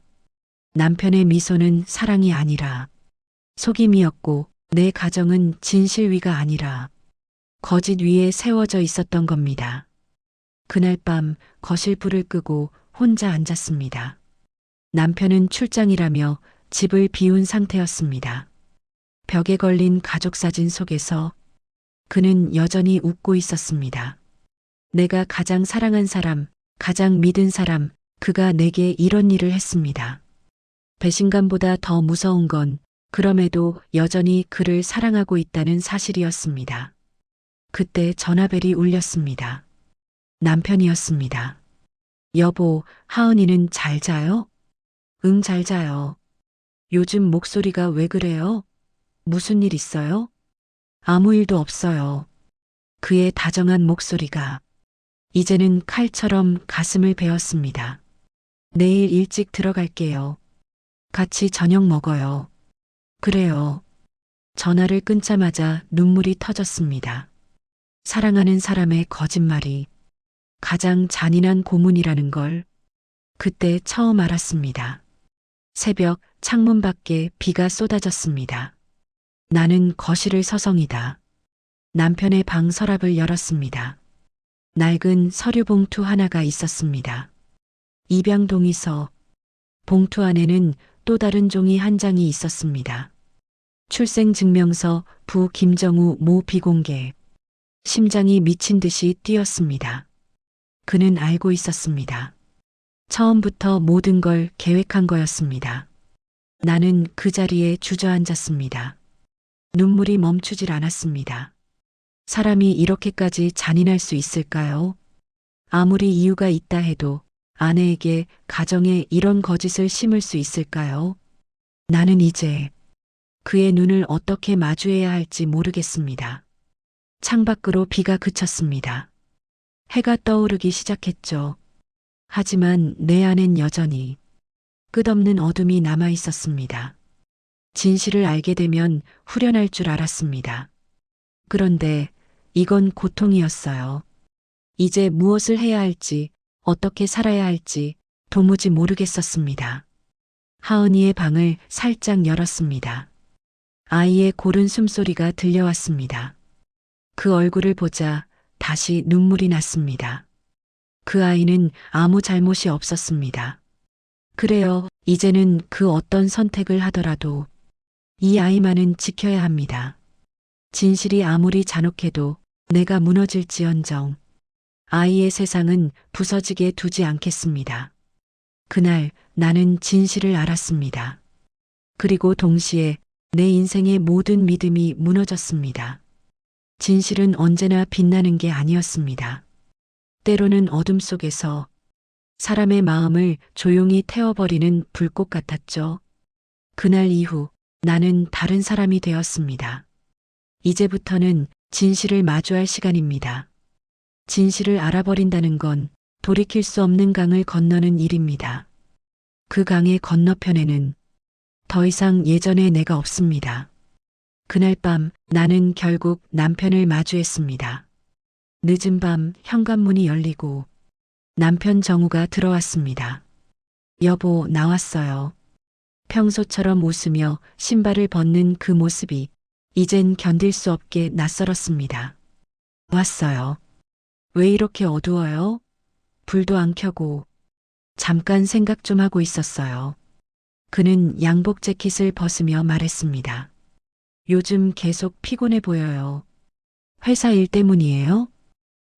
남편의 미소는 사랑이 아니라 속임이었고 내 가정은 진실 위가 아니라 거짓 위에 세워져 있었던 겁니다. 그날 밤 거실 불을 끄고 혼자 앉았습니다. 남편은 출장이라며 집을 비운 상태였습니다. 벽에 걸린 가족 사진 속에서 그는 여전히 웃고 있었습니다. 내가 가장 사랑한 사람, 가장 믿은 사람, 그가 내게 이런 일을 했습니다. 배신감보다 더 무서운 건 그럼에도 여전히 그를 사랑하고 있다는 사실이었습니다. 그때 전화벨이 울렸습니다. 남편이었습니다. 여보, 하은이는 잘 자요? 응, 잘 자요. 요즘 목소리가 왜 그래요? 무슨 일 있어요? 아무 일도 없어요. 그의 다정한 목소리가 이제는 칼처럼 가슴을 베었습니다. 내일 일찍 들어갈게요. 같이 저녁 먹어요. 그래요. 전화를 끊자마자 눈물이 터졌습니다. 사랑하는 사람의 거짓말이 가장 잔인한 고문이라는 걸 그때 처음 알았습니다. 새벽 창문 밖에 비가 쏟아졌습니다. 나는 거실을 서성이다. 남편의 방 서랍을 열었습니다. 낡은 서류 봉투 하나가 있었습니다. 입양 동의서. 봉투 안에는 또 다른 종이 한 장이 있었습니다. 출생증명서 부 김정우 모 비공개. 심장이 미친 듯이 뛰었습니다. 그는 알고 있었습니다. 처음부터 모든 걸 계획한 거였습니다. 나는 그 자리에 주저앉았습니다. 눈물이 멈추질 않았습니다. 사람이 이렇게까지 잔인할 수 있을까요? 아무리 이유가 있다 해도 아내에게 가정에 이런 거짓을 심을 수 있을까요? 나는 이제 그의 눈을 어떻게 마주해야 할지 모르겠습니다. 창밖으로 비가 그쳤습니다. 해가 떠오르기 시작했죠. 하지만 내 안엔 여전히 끝없는 어둠이 남아 있었습니다. 진실을 알게 되면 후련할 줄 알았습니다. 그런데 이건 고통이었어요. 이제 무엇을 해야 할지, 어떻게 살아야 할지 도무지 모르겠었습니다. 하은이의 방을 살짝 열었습니다. 아이의 고른 숨소리가 들려왔습니다. 그 얼굴을 보자 다시 눈물이 났습니다. 그 아이는 아무 잘못이 없었습니다. 그래요, 이제는 그 어떤 선택을 하더라도 이 아이만은 지켜야 합니다. 진실이 아무리 잔혹해도 내가 무너질지언정 아이의 세상은 부서지게 두지 않겠습니다. 그날 나는 진실을 알았습니다. 그리고 동시에 내 인생의 모든 믿음이 무너졌습니다. 진실은 언제나 빛나는 게 아니었습니다. 때로는 어둠 속에서 사람의 마음을 조용히 태워버리는 불꽃 같았죠. 그날 이후 나는 다른 사람이 되었습니다. 이제부터는 진실을 마주할 시간입니다. 진실을 알아버린다는 건 돌이킬 수 없는 강을 건너는 일입니다. 그 강의 건너편에는 더 이상 예전의 내가 없습니다. 그날 밤 나는 결국 남편을 마주했습니다. 늦은 밤 현관문이 열리고 남편 정우가 들어왔습니다. 여보, 나왔어요. 평소처럼 웃으며 신발을 벗는 그 모습이 이젠 견딜 수 없게 낯설었습니다. 왔어요. 왜 이렇게 어두워요? 불도 안 켜고. 잠깐 생각 좀 하고 있었어요. 그는 양복 재킷을 벗으며 말했습니다. 요즘 계속 피곤해 보여요. 회사 일 때문이에요?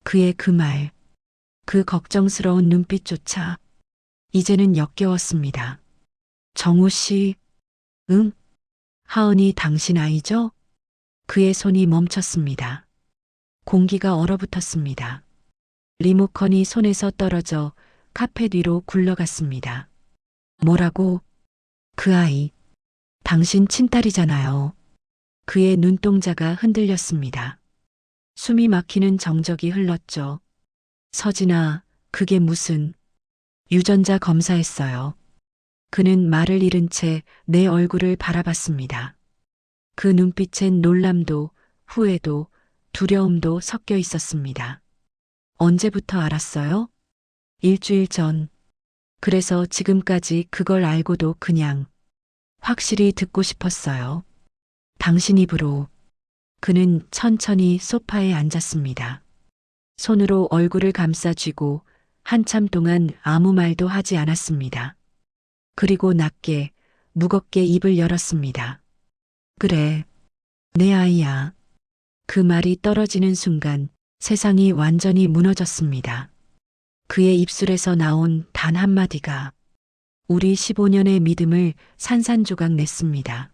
그의 그 말, 그 걱정스러운 눈빛조차 이제는 역겨웠습니다. 정우 씨, 응? 하은이 당신 아이죠? 그의 손이 멈췄습니다. 공기가 얼어붙었습니다. 리모컨이 손에서 떨어져 카펫 위로 굴러갔습니다. 뭐라고? 그 아이, 당신 친딸이잖아요. 그의 눈동자가 흔들렸습니다. 숨이 막히는 정적이 흘렀죠. 서진아, 그게 무슨... 유전자 검사했어요. 그는 말을 잃은 채 내 얼굴을 바라봤습니다. 그 눈빛엔 놀람도, 후회도, 두려움도 섞여 있었습니다. 언제부터 알았어요? 일주일 전. 그래서 지금까지 그걸 알고도 그냥 확실히 듣고 싶었어요. 당신 입으로. 그는 천천히 소파에 앉았습니다. 손으로 얼굴을 감싸쥐고 한참 동안 아무 말도 하지 않았습니다. 그리고 낮게, 무겁게 입을 열었습니다. 그래, 내 아이야. 그 말이 떨어지는 순간 세상이 완전히 무너졌습니다. 그의 입술에서 나온 단 한마디가 우리 15년의 믿음을 산산조각 냈습니다.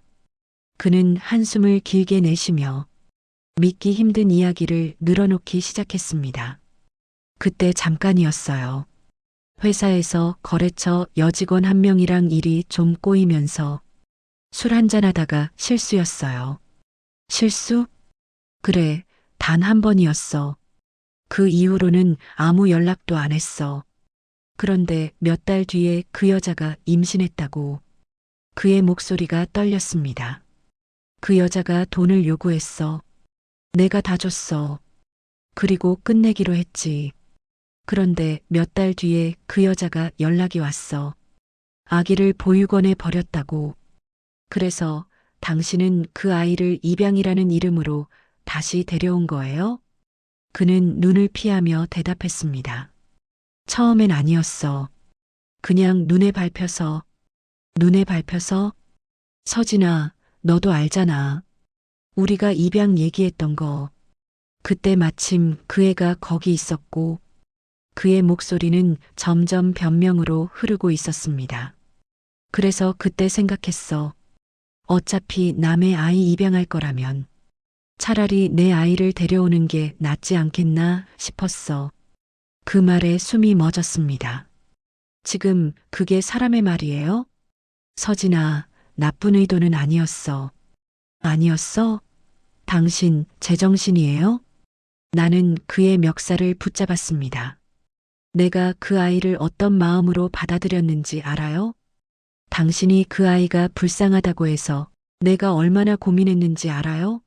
그는 한숨을 길게 내쉬며 믿기 힘든 이야기를 늘어놓기 시작했습니다. 그때 잠깐이었어요. 회사에서 거래처 여직원 한 명이랑 일이 좀 꼬이면서 술 한잔하다가 실수였어요. 실수? 그래, 단 한 번이었어. 그 이후로는 아무 연락도 안 했어. 그런데 몇 달 뒤에 그 여자가 임신했다고. 그의 목소리가 떨렸습니다. 그 여자가 돈을 요구했어. 내가 다 줬어. 그리고 끝내기로 했지. 그런데 몇 달 뒤에 그 여자가 연락이 왔어. 아기를 보육원에 버렸다고. 그래서 당신은 그 아이를 입양이라는 이름으로 다시 데려온 거예요? 그는 눈을 피하며 대답했습니다. 처음엔 아니었어. 그냥 눈에 밟혀서. 눈에 밟혀서? 서진아, 너도 알잖아. 우리가 입양 얘기했던 거. 그때 마침 그 애가 거기 있었고, 그의 목소리는 점점 변명으로 흐르고 있었습니다. 그래서 그때 생각했어. 어차피 남의 아이 입양할 거라면 차라리 내 아이를 데려오는 게 낫지 않겠나 싶었어. 그 말에 숨이 멎었습니다. 지금 그게 사람의 말이에요? 서진아, 나쁜 의도는 아니었어. 아니었어? 당신 제정신이에요? 나는 그의 멱살을 붙잡았습니다. 내가 그 아이를 어떤 마음으로 받아들였는지 알아요? 당신이 그 아이가 불쌍하다고 해서 내가 얼마나 고민했는지 알아요?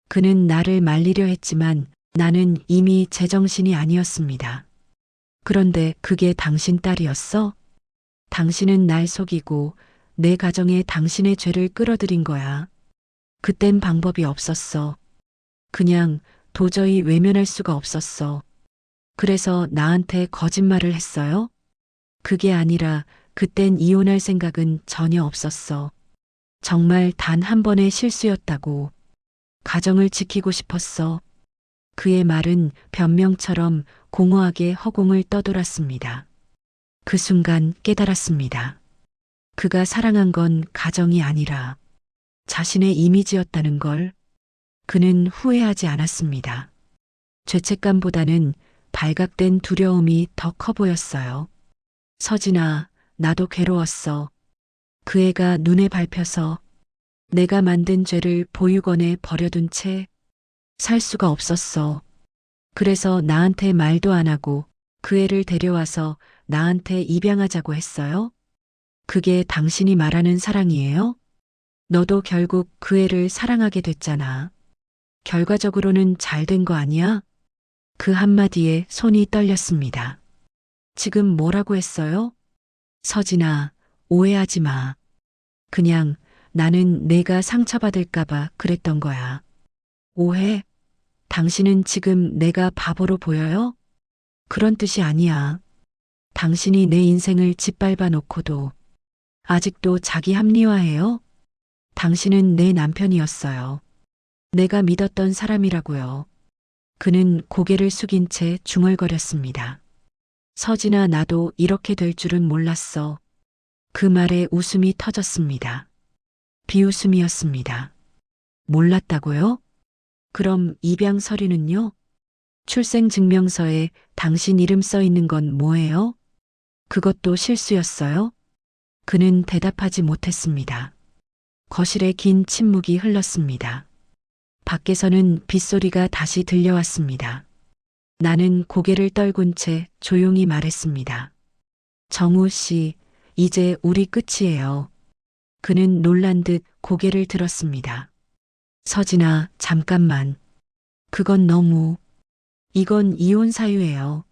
그는 나를 말리려 했지만 나는 이미 제정신이 아니었습니다. 그런데 그게 당신 딸이었어? 당신은 날 속이고 내 가정에 당신의 죄를 끌어들인 거야. 그땐 방법이 없었어. 그냥 도저히 외면할 수가 없었어. 그래서 나한테 거짓말을 했어요? 그게 아니라 그땐 이혼할 생각은 전혀 없었어. 정말 단 한 번의 실수였다고. 가정을 지키고 싶었어. 그의 말은 변명처럼 공허하게 허공을 떠돌았습니다. 그 순간 깨달았습니다. 그가 사랑한 건 가정이 아니라 자신의 이미지였다는 걸. 그는 후회하지 않았습니다. 죄책감보다는 발각된 두려움이 더 커 보였어요. 서진아, 나도 괴로웠어. 그 애가 눈에 밟혀서 내가 만든 죄를 보육원에 버려둔 채 살 수가 없었어. 그래서 나한테 말도 안 하고 그 애를 데려와서 나한테 입양하자고 했어요. 그게 당신이 말하는 사랑이에요? 너도 결국 그 애를 사랑하게 됐잖아. 결과적으로는 잘 된 거 아니야? 그 한마디에 손이 떨렸습니다. 지금 뭐라고 했어요? 서진아, 오해하지 마. 그냥 나는 내가 상처받을까봐 그랬던 거야. 오해? 당신은 지금 내가 바보로 보여요? 그런 뜻이 아니야. 당신이 내 인생을 짓밟아 놓고도 아직도 자기 합리화해요? 당신은 내 남편이었어요. 내가 믿었던 사람이라고요. 그는 고개를 숙인 채 중얼거렸습니다. 서진아, 나도 이렇게 될 줄은 몰랐어. 그 말에 웃음이 터졌습니다. 비웃음이었습니다. 몰랐다고요? 그럼 입양 서류는요? 출생증명서에 당신 이름 써 있는 건 뭐예요? 그것도 실수였어요? 그는 대답하지 못했습니다. 거실에 긴 침묵이 흘렀습니다. 밖에서는 빗소리가 다시 들려왔습니다. 나는 고개를 떨군 채 조용히 말했습니다. 정우 씨, 이제 우리 끝이에요. 그는 놀란 듯 고개를 들었습니다. 서진아, 잠깐만. 그건 너무. 이건 이혼 사유예요.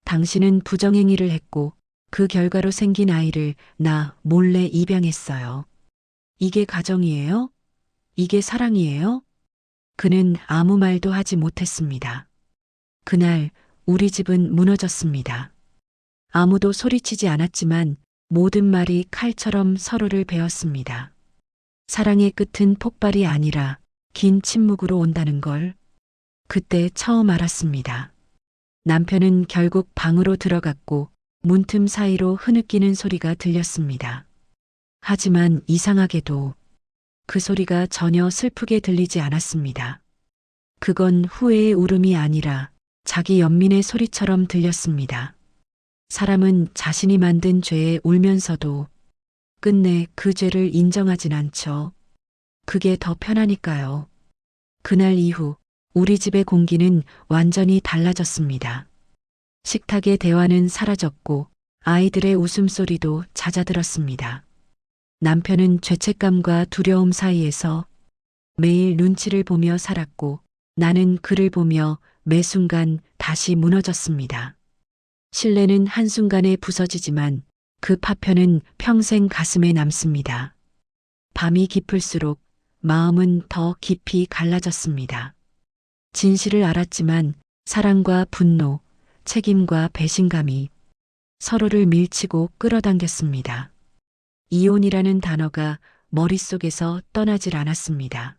당신은 부정행위를 했고 그 결과로 생긴 아이를 나 몰래 입양했어요. 이게 가정이에요? 이게 사랑이에요? 그는 아무 말도 하지 못했습니다. 그날 우리 집은 무너졌습니다. 아무도 소리치지 않았지만 모든 말이 칼처럼 서로를 베었습니다. 사랑의 끝은 폭발이 아니라 긴 침묵으로 온다는 걸 그때 처음 알았습니다. 남편은 결국 방으로 들어갔고 문틈 사이로 흐느끼는 소리가 들렸습니다. 하지만 이상하게도 그 소리가 전혀 슬프게 들리지 않았습니다. 그건 후회의 울음이 아니라 자기 연민의 소리처럼 들렸습니다. 사람은 자신이 만든 죄에 울면서도 끝내 그 죄를 인정하진 않죠. 그게 더 편하니까요. 그날 이후 우리 집의 공기는 완전히 달라졌습니다. 식탁의 대화는 사라졌고 아이들의 웃음소리도 잦아들었습니다. 남편은 죄책감과 두려움 사이에서 매일 눈치를 보며 살았고 나는 그를 보며 매 순간 다시 무너졌습니다. 신뢰는 한순간에 부서지지만 그 파편은 평생 가슴에 남습니다. 밤이 깊을수록 마음은 더 깊이 갈라졌습니다. 진실을 알았지만 사랑과 분노, 책임과 배신감이 서로를 밀치고 끌어당겼습니다. 이혼이라는 단어가 머릿속에서 떠나질 않았습니다.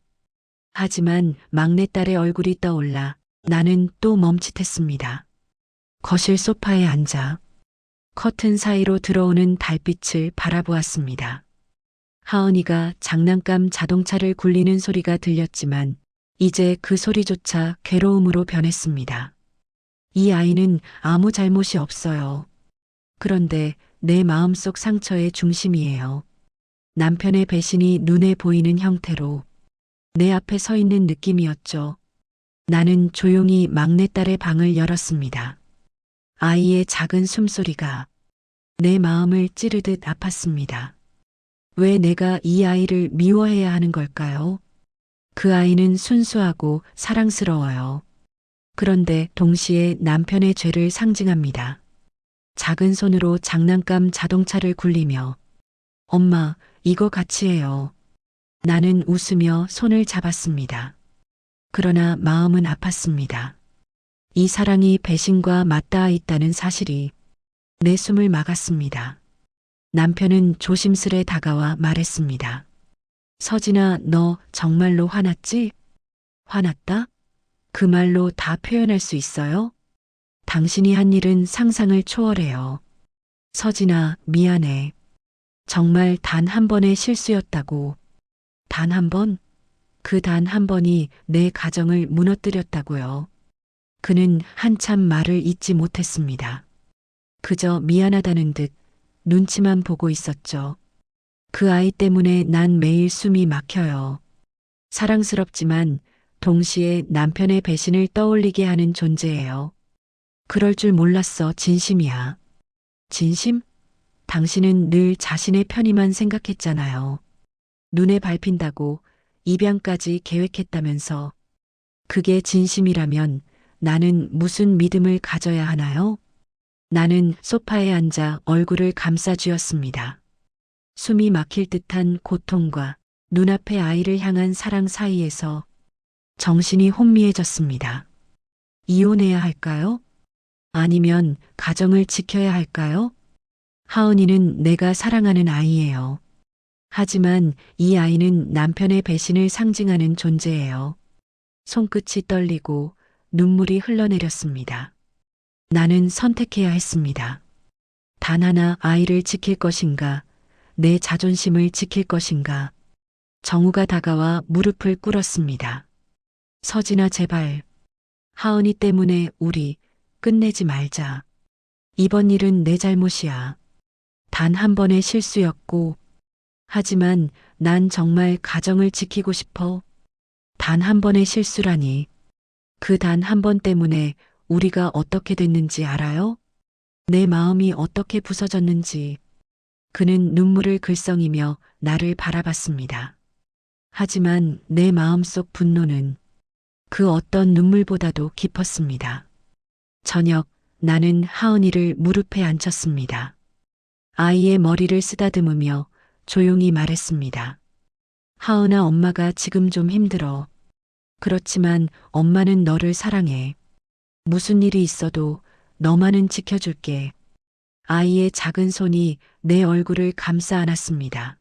하지만 막내딸의 얼굴이 떠올라 나는 또 멈칫했습니다. 거실 소파에 앉아 커튼 사이로 들어오는 달빛을 바라보았습니다. 하은이가 장난감 자동차를 굴리는 소리가 들렸지만 이제 그 소리조차 괴로움으로 변했습니다. 이 아이는 아무 잘못이 없어요. 그런데 내 마음속 상처의 중심이에요. 남편의 배신이 눈에 보이는 형태로 내 앞에 서 있는 느낌이었죠. 나는 조용히 막내딸의 방을 열었습니다. 아이의 작은 숨소리가 내 마음을 찌르듯 아팠습니다. 왜 내가 이 아이를 미워해야 하는 걸까요? 그 아이는 순수하고 사랑스러워요. 그런데 동시에 남편의 죄를 상징합니다. 작은 손으로 장난감 자동차를 굴리며 엄마, 이거 같이 해요. 나는 웃으며 손을 잡았습니다. 그러나 마음은 아팠습니다. 이 사랑이 배신과 맞닿아 있다는 사실이 내 숨을 막았습니다. 남편은 조심스레 다가와 말했습니다. 서진아, 너 정말로 화났지? 화났다? 그 말로 다 표현할 수 있어요? 당신이 한 일은 상상을 초월해요. 서진아, 미안해. 정말 단 한 번의 실수였다고. 단 한 번? 그 단 한 번이 내 가정을 무너뜨렸다고요. 그는 한참 말을 잇지 못했습니다. 그저 미안하다는 듯 눈치만 보고 있었죠. 그 아이 때문에 난 매일 숨이 막혀요. 사랑스럽지만 동시에 남편의 배신을 떠올리게 하는 존재예요. 그럴 줄 몰랐어, 진심이야. 진심? 당신은 늘 자신의 편의만 생각했잖아요. 눈에 밟힌다고 입양까지 계획했다면서. 그게 진심이라면 나는 무슨 믿음을 가져야 하나요? 나는 소파에 앉아 얼굴을 감싸쥐었습니다. 숨이 막힐 듯한 고통과 눈앞의 아이를 향한 사랑 사이에서 정신이 혼미해졌습니다. 이혼해야 할까요? 아니면 가정을 지켜야 할까요? 하은이는 내가 사랑하는 아이예요. 하지만 이 아이는 남편의 배신을 상징하는 존재예요. 손끝이 떨리고 눈물이 흘러내렸습니다. 나는 선택해야 했습니다. 단 하나 아이를 지킬 것인가, 내 자존심을 지킬 것인가. 정우가 다가와 무릎을 꿇었습니다. 서진아, 제발. 하은이 때문에 우리 끝내지 말자. 이번 일은 내 잘못이야. 단 한 번의 실수였고, 하지만 난 정말 가정을 지키고 싶어. 단 한 번의 실수라니. 그 단 한 번 때문에 우리가 어떻게 됐는지 알아요? 내 마음이 어떻게 부서졌는지. 그는 눈물을 글썽이며 나를 바라봤습니다. 하지만 내 마음속 분노는 그 어떤 눈물보다도 깊었습니다. 저녁, 나는 하은이를 무릎에 앉혔습니다. 아이의 머리를 쓰다듬으며 조용히 말했습니다. 하은아, 엄마가 지금 좀 힘들어. 그렇지만 엄마는 너를 사랑해. 무슨 일이 있어도 너만은 지켜줄게. 아이의 작은 손이 내 얼굴을 감싸 안았습니다.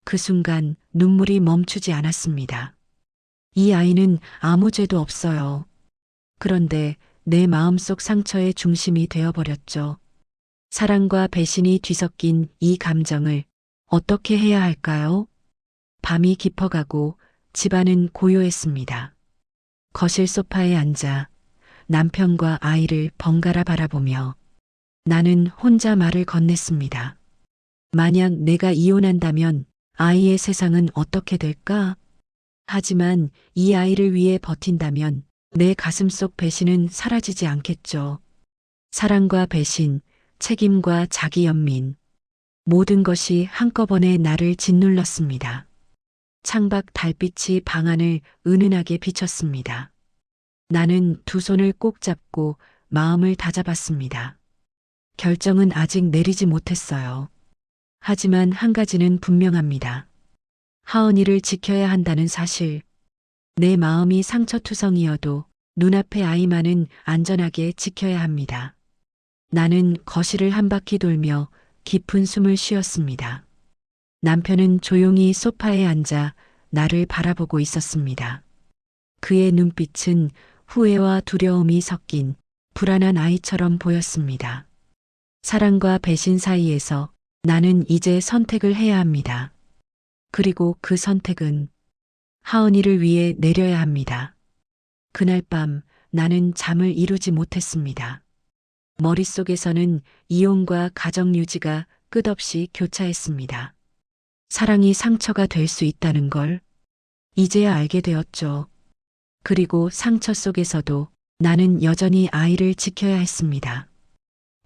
그 순간 눈물이 멈추지 않았습니다. 이 아이는 아무 죄도 없어요. 그런데 내 마음속 상처의 중심이 되어버렸죠. 사랑과 배신이 뒤섞인 이 감정을 어떻게 해야 할까요? 밤이 깊어가고 집안은 고요했습니다. 거실 소파에 앉아 남편과 아이를 번갈아 바라보며 나는 혼자 말을 건넸습니다. 만약 내가 이혼한다면 아이의 세상은 어떻게 될까? 하지만 이 아이를 위해 버틴다면 내 가슴속 배신은 사라지지 않겠죠. 사랑과 배신, 책임과 자기 연민, 모든 것이 한꺼번에 나를 짓눌렀습니다. 창밖 달빛이 방 안을 은은하게 비쳤습니다. 나는 두 손을 꼭 잡고 마음을 다잡았습니다. 결정은 아직 내리지 못했어요. 하지만 한 가지는 분명합니다. 하은이를 지켜야 한다는 사실. 내 마음이 상처투성이어도 눈앞의 아이만은 안전하게 지켜야 합니다. 나는 거실을 한 바퀴 돌며 깊은 숨을 쉬었습니다. 남편은 조용히 소파에 앉아 나를 바라보고 있었습니다. 그의 눈빛은 후회와 두려움이 섞인 불안한 아이처럼 보였습니다. 사랑과 배신 사이에서 나는 이제 선택을 해야 합니다. 그리고 그 선택은 하은이를 위해 내려야 합니다. 그날 밤 나는 잠을 이루지 못했습니다. 머릿속에서는 이혼과 가정 유지가 끝없이 교차했습니다. 사랑이 상처가 될 수 있다는 걸 이제야 알게 되었죠. 그리고 상처 속에서도 나는 여전히 아이를 지켜야 했습니다.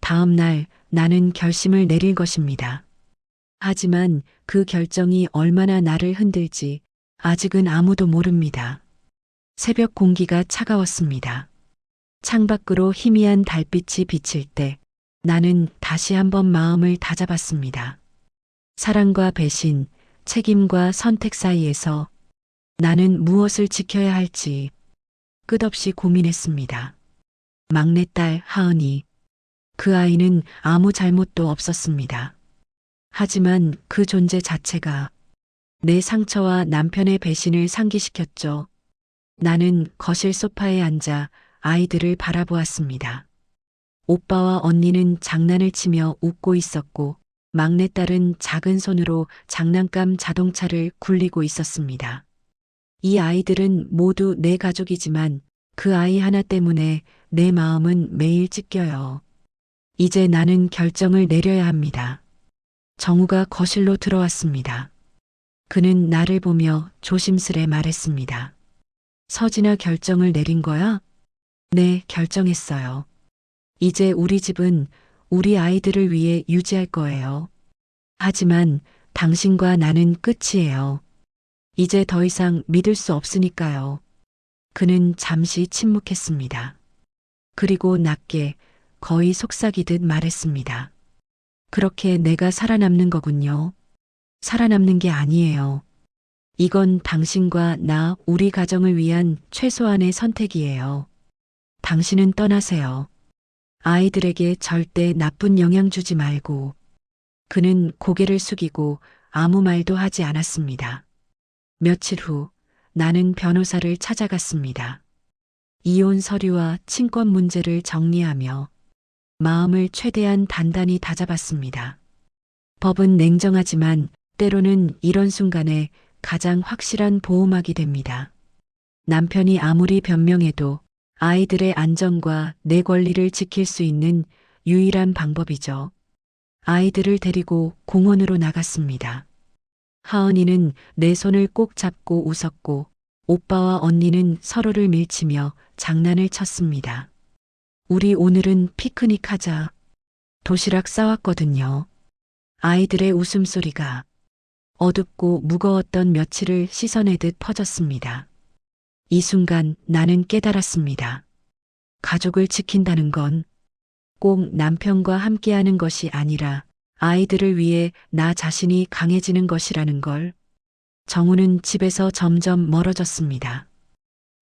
다음 날 나는 결심을 내릴 것입니다. 하지만 그 결정이 얼마나 나를 흔들지 아직은 아무도 모릅니다. 새벽 공기가 차가웠습니다. 창밖으로 희미한 달빛이 비칠 때 나는 다시 한번 마음을 다잡았습니다. 사랑과 배신, 책임과 선택 사이에서 나는 무엇을 지켜야 할지 끝없이 고민했습니다. 막내딸 하은이. 그 아이는 아무 잘못도 없었습니다. 하지만 그 존재 자체가 내 상처와 남편의 배신을 상기시켰죠. 나는 거실 소파에 앉아 아이들을 바라보았습니다. 오빠와 언니는 장난을 치며 웃고 있었고 막내딸은 작은 손으로 장난감 자동차를 굴리고 있었습니다. 이 아이들은 모두 내 가족이지만 그 아이 하나 때문에 내 마음은 매일 찢겨요. 이제 나는 결정을 내려야 합니다. 정우가 거실로 들어왔습니다. 그는 나를 보며 조심스레 말했습니다. 서진아, 결정을 내린 거야? 네, 결정했어요. 이제 우리 집은 우리 아이들을 위해 유지할 거예요. 하지만 당신과 나는 끝이에요. 이제 더 이상 믿을 수 없으니까요. 그는 잠시 침묵했습니다. 그리고 낮게 거의 속삭이듯 말했습니다. 그렇게 내가 살아남는 거군요. 살아남는 게 아니에요. 이건 당신과 나, 우리 가정을 위한 최소한의 선택이에요. 당신은 떠나세요. 아이들에게 절대 나쁜 영향 주지 말고. 그는 고개를 숙이고 아무 말도 하지 않았습니다. 며칠 후 나는 변호사를 찾아갔습니다. 이혼 서류와 친권 문제를 정리하며 마음을 최대한 단단히 다잡았습니다. 법은 냉정하지만 때로는 이런 순간에 가장 확실한 보호막이 됩니다. 남편이 아무리 변명해도 아이들의 안전과 내 권리를 지킬 수 있는 유일한 방법이죠. 아이들을 데리고 공원으로 나갔습니다. 하은이는 내 손을 꼭 잡고 웃었고 오빠와 언니는 서로를 밀치며 장난을 쳤습니다. 우리 오늘은 피크닉 하자. 도시락 싸왔거든요. 아이들의 웃음소리가 어둡고 무거웠던 며칠을 씻어내듯 퍼졌습니다. 이 순간 나는 깨달았습니다. 가족을 지킨다는 건 꼭 남편과 함께하는 것이 아니라 아이들을 위해 나 자신이 강해지는 것이라는 걸. 정우는 집에서 점점 멀어졌습니다.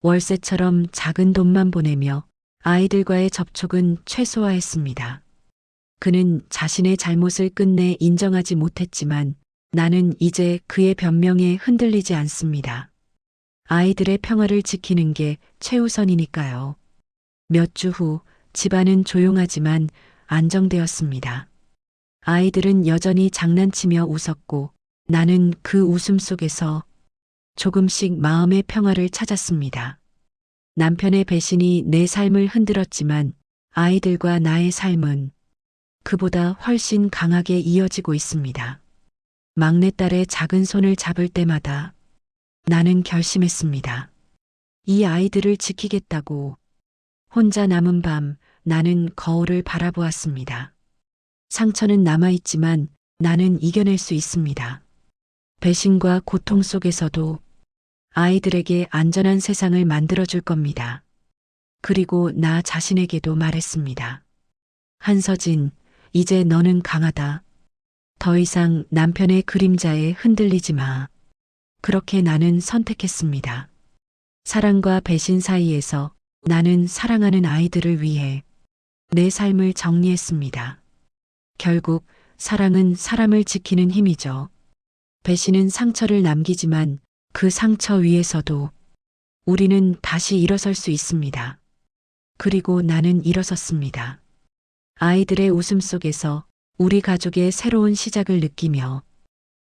월세처럼 작은 돈만 보내며 아이들과의 접촉은 최소화했습니다. 그는 자신의 잘못을 끝내 인정하지 못했지만 나는 이제 그의 변명에 흔들리지 않습니다. 아이들의 평화를 지키는 게 최우선이니까요. 몇 주 후 집안은 조용하지만 안정되었습니다. 아이들은 여전히 장난치며 웃었고 나는 그 웃음 속에서 조금씩 마음의 평화를 찾았습니다. 남편의 배신이 내 삶을 흔들었지만 아이들과 나의 삶은 그보다 훨씬 강하게 이어지고 있습니다. 막내딸의 작은 손을 잡을 때마다 나는 결심했습니다. 이 아이들을 지키겠다고. 혼자 남은 밤 나는 거울을 바라보았습니다. 상처는 남아있지만 나는 이겨낼 수 있습니다. 배신과 고통 속에서도 아이들에게 안전한 세상을 만들어줄 겁니다. 그리고 나 자신에게도 말했습니다. 한서진, 이제 너는 강하다. 더 이상 남편의 그림자에 흔들리지 마. 그렇게 나는 선택했습니다. 사랑과 배신 사이에서 나는 사랑하는 아이들을 위해 내 삶을 정리했습니다. 결국 사랑은 사람을 지키는 힘이죠. 배신은 상처를 남기지만 그 상처 위에서도 우리는 다시 일어설 수 있습니다. 그리고 나는 일어섰습니다. 아이들의 웃음 속에서 우리 가족의 새로운 시작을 느끼며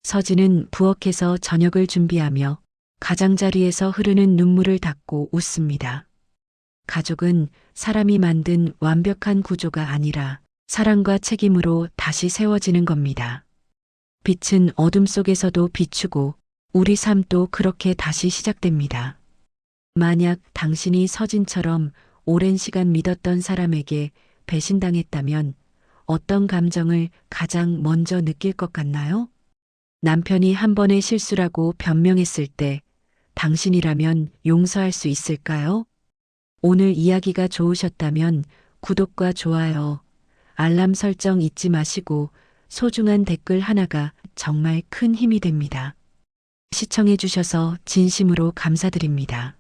서진은 부엌에서 저녁을 준비하며 가장자리에서 흐르는 눈물을 닦고 웃습니다. 가족은 사람이 만든 완벽한 구조가 아니라 사랑과 책임으로 다시 세워지는 겁니다. 빛은 어둠 속에서도 비추고 우리 삶도 그렇게 다시 시작됩니다. 만약 당신이 서진처럼 오랜 시간 믿었던 사람에게 배신당했다면 어떤 감정을 가장 먼저 느낄 것 같나요? 남편이 한 번의 실수라고 변명했을 때 당신이라면 용서할 수 있을까요? 오늘 이야기가 좋으셨다면 구독과 좋아요, 알람 설정 잊지 마시고 소중한 댓글 하나가 정말 큰 힘이 됩니다. 시청해 주셔서 진심으로 감사드립니다.